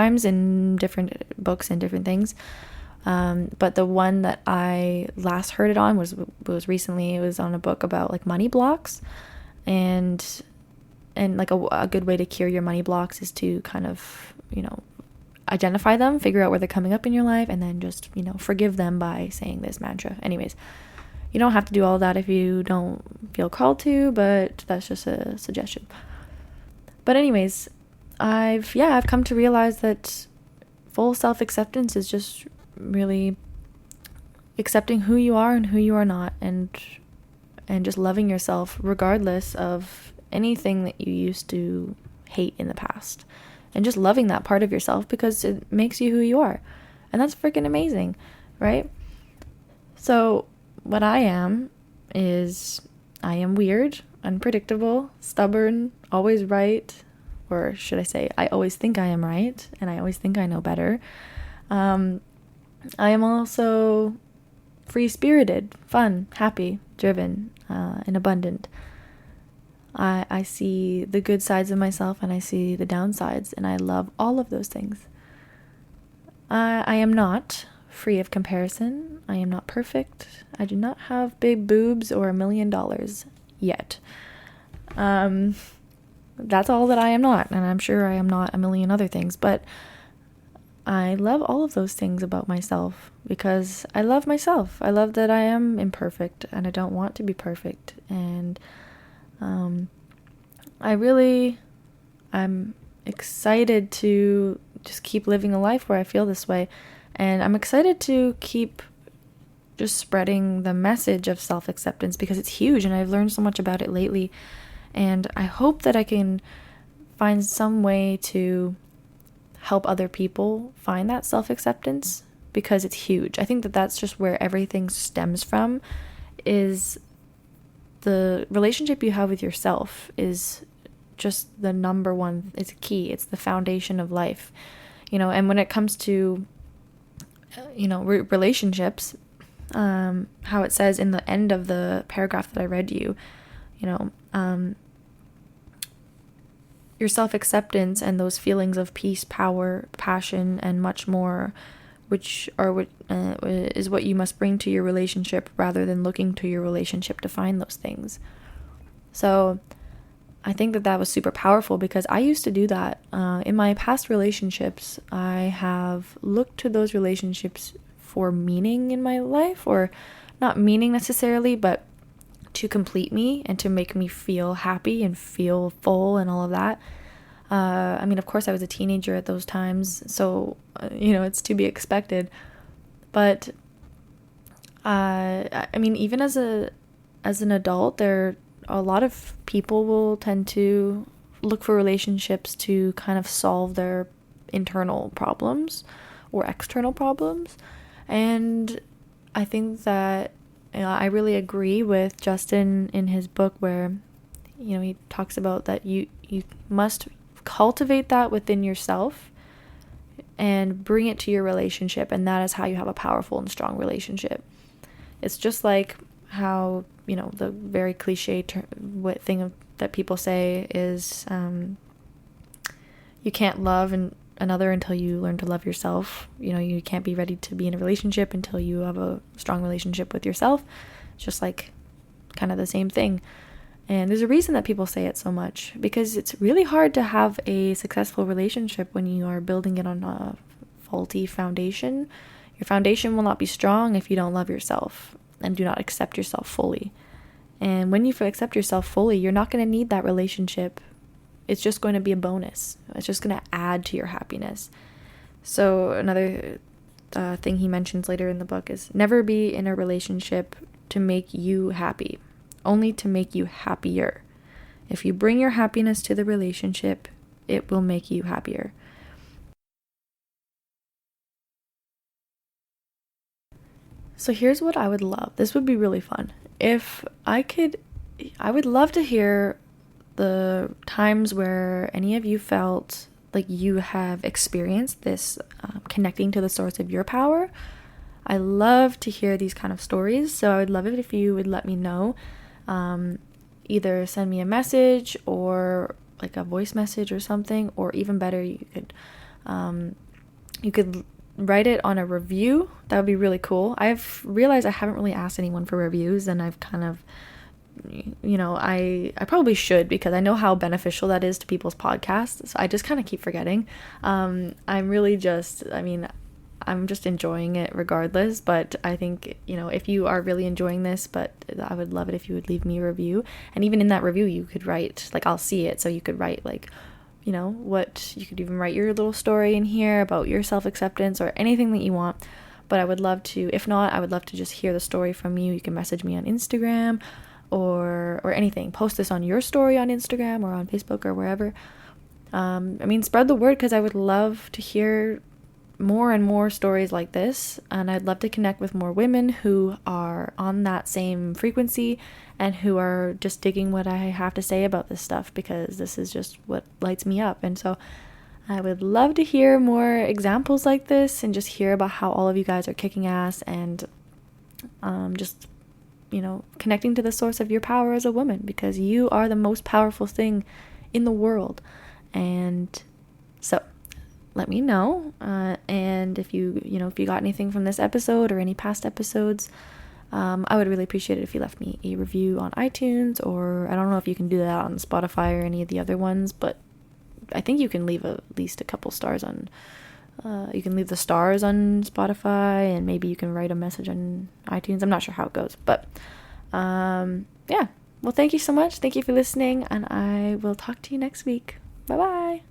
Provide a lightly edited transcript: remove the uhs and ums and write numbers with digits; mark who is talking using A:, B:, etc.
A: times in different books and different things. But the one that I last heard it on was recently. It was on a book about like money blocks, and like a good way to cure your money blocks is to kind of, identify them, figure out where they're coming up in your life, and then just, forgive them by saying this mantra. Anyways, you don't have to do all that if you don't feel called to, but that's just a suggestion. But anyways, I've come to realize that full self-acceptance is just really accepting who you are and who you are not, and just loving yourself regardless of anything that you used to hate in the past, and just loving that part of yourself because it makes you who you are. And that's freaking amazing, right? So what I am is, I am weird, unpredictable, stubborn, always right, or should I say, I always think I am right, and I always think I know better. I am also free-spirited, fun, happy, driven, and abundant. I see the good sides of myself, and I see the downsides, and I love all of those things. I am not free of comparison. I am not perfect. I do not have big boobs or $1 million yet. That's all that I am not, and I'm sure I am not a million other things, but I love all of those things about myself because I love myself. I love that I am imperfect, and I don't want to be perfect, and I'm excited to just keep living a life where I feel this way, and I'm excited to keep just spreading the message of self-acceptance because it's huge, and I've learned so much about it lately, and I hope that I can find some way to help other people find that self-acceptance because it's huge. I think that that's just where everything stems from, is the relationship you have with yourself is just the number one, it's key, it's the foundation of life, and when it comes to, relationships, how it says in the end of the paragraph that I read you, your self-acceptance and those feelings of peace, power, passion, and much more, which is what you must bring to your relationship rather than looking to your relationship to find those things. So I think that was super powerful because I used to do that. In my past relationships, I have looked to those relationships for meaning in my life, or not meaning necessarily, but to complete me and to make me feel happy and feel full and all of that. Of course I was a teenager at those times, so, it's to be expected. But, even as an adult, there a lot of people will tend to look for relationships to kind of solve their internal problems or external problems. And I think that I really agree with Justin in his book where, he talks about that you must cultivate that within yourself and bring it to your relationship, and that is how you have a powerful and strong relationship. It's just like how, the very cliche thing that people say is you can't love another until you learn to love yourself. You can't be ready to be in a relationship until you have a strong relationship with yourself. It's just like kind of the same thing. And there's a reason that people say it so much, because it's really hard to have a successful relationship when you are building it on a faulty foundation. Your foundation will not be strong if you don't love yourself and do not accept yourself fully. And when you accept yourself fully, you're not going to need that relationship. It's just going to be a bonus. It's just going to add to your happiness. So another thing he mentions later in the book is never be in a relationship to make you happy, only to make you happier. If you bring your happiness to the relationship, it will make you happier. So here's what I would love. This would be really fun. If I would love to hear the times where any of you felt like you have experienced this connecting to the source of your power. I love to hear these kind of stories, so I would love it if you would let me know. Either send me a message or like a voice message or something, or even better, you could You could write it on a review. That would be really cool. I've realized I haven't really asked anyone for reviews, and I've kind of, I probably should, because I know how beneficial that is to people's podcasts. So I just kind of keep forgetting. I'm just enjoying it regardless. But I think, if you are really enjoying this, but I would love it if you would leave me a review. And even in that review, you could write, like, I'll see it. So you could write, like, what you could even write your little story in here about your self-acceptance or anything that you want. But I would love to, if not, I would love to just hear the story from you. You can message me on Instagram or anything. Post this on your story on Instagram or on Facebook or wherever. Spread the word, because I would love to hear more and more stories like this, and I'd love to connect with more women who are on that same frequency and who are just digging what I have to say about this stuff, because this is just what lights me up. And so I would love to hear more examples like this and just hear about how all of you guys are kicking ass and connecting to the source of your power as a woman, because you are the most powerful thing in the world. And so let me know, and if you got anything from this episode or any past episodes, I would really appreciate it if you left me a review on iTunes, or I don't know if you can do that on Spotify or any of the other ones, but I think you can leave at least a couple stars on, you can leave the stars on Spotify, and maybe you can write a message on iTunes. I'm not sure how it goes, but yeah. Well, thank you so much. Thank you for listening, and I will talk to you next week. Bye-bye.